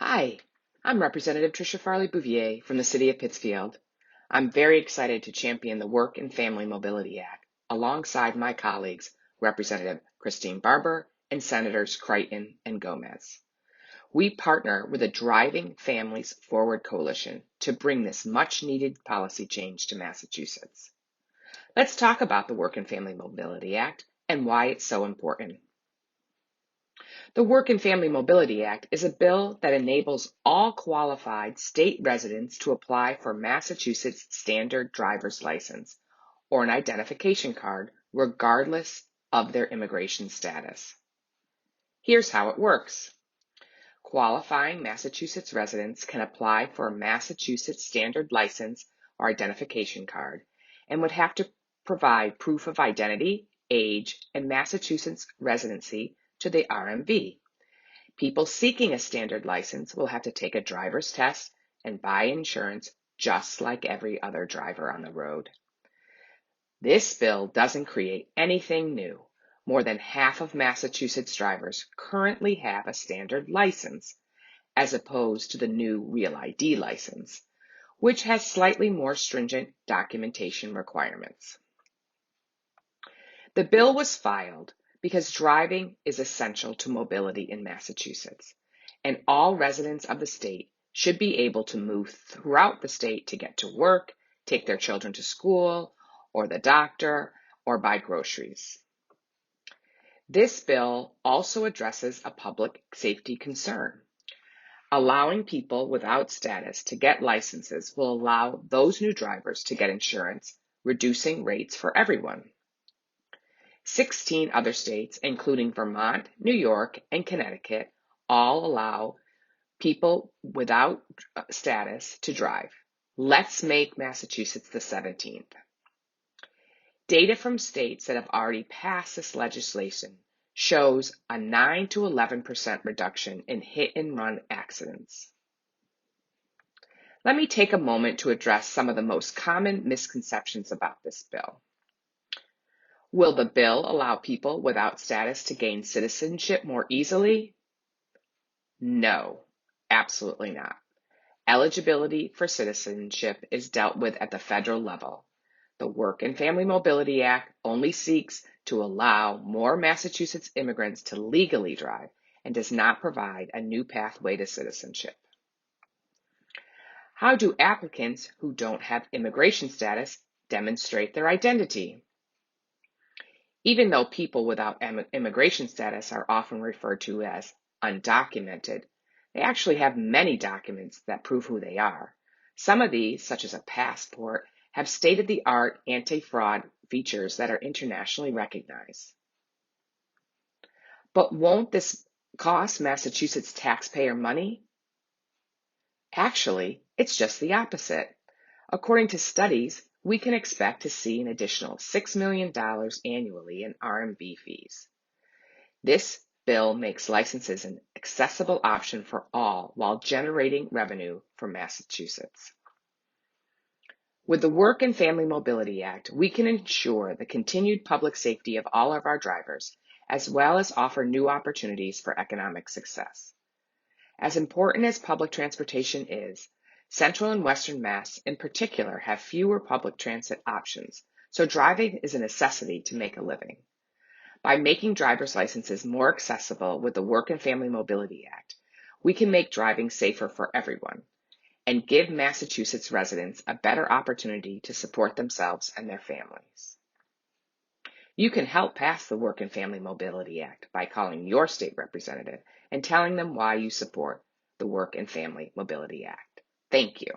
Hi, I'm Representative Tricia Farley-Bouvier from the City of Pittsfield. I'm very excited to champion the Work and Family Mobility Act alongside my colleagues, Representative Christine Barber and Senators Creighton and Gomez. We partner with the Driving Families Forward Coalition to bring this much-needed policy change to Massachusetts. Let's talk about the Work and Family Mobility Act and why it's so important. The Work and Family Mobility Act is a bill that enables all qualified state residents to apply for Massachusetts Standard Driver's License or an identification card regardless of their immigration status. Here's how it works. Qualifying Massachusetts residents can apply for a Massachusetts Standard License or identification card and would have to provide proof of identity, age, and Massachusetts residency to the RMV. People seeking a standard license will have to take a driver's test and buy insurance just like every other driver on the road. This bill doesn't create anything new. More than half of Massachusetts drivers currently have a standard license, as opposed to the new Real ID license, which has slightly more stringent documentation requirements. The bill was filed because driving is essential to mobility in Massachusetts, and all residents of the state should be able to move throughout the state to get to work, take their children to school, or the doctor, or buy groceries. This bill also addresses a public safety concern. Allowing people without status to get licenses will allow those new drivers to get insurance, reducing rates for everyone. 16 other states, including Vermont, New York, and Connecticut, all allow people without status to drive. Let's make Massachusetts the 17th. Data from states that have already passed this legislation shows a 9 to 11% reduction in hit and run accidents. Let me take a moment to address some of the most common misconceptions about this bill. Will the bill allow people without status to gain citizenship more easily? No, absolutely not. Eligibility for citizenship is dealt with at the federal level. The Work and Family Mobility Act only seeks to allow more Massachusetts immigrants to legally drive and does not provide a new pathway to citizenship. How do applicants who don't have immigration status demonstrate their identity? Even though people without immigration status are often referred to as undocumented, they actually have many documents that prove who they are. Some of these, such as a passport, have state-of-the-art anti-fraud features that are internationally recognized. But won't this cost Massachusetts taxpayer money? Actually, it's just the opposite. According to studies, we can expect to see an additional $6 million annually in RMV fees. This bill makes licenses an accessible option for all while generating revenue for Massachusetts. With the Work and Family Mobility Act, we can ensure the continued public safety of all of our drivers, as well as offer new opportunities for economic success. As important as public transportation is, Central and Western Mass in particular have fewer public transit options, so driving is a necessity to make a living. By making driver's licenses more accessible with the Work and Family Mobility Act, we can make driving safer for everyone and give Massachusetts residents a better opportunity to support themselves and their families. You can help pass the Work and Family Mobility Act by calling your state representative and telling them why you support the Work and Family Mobility Act. Thank you.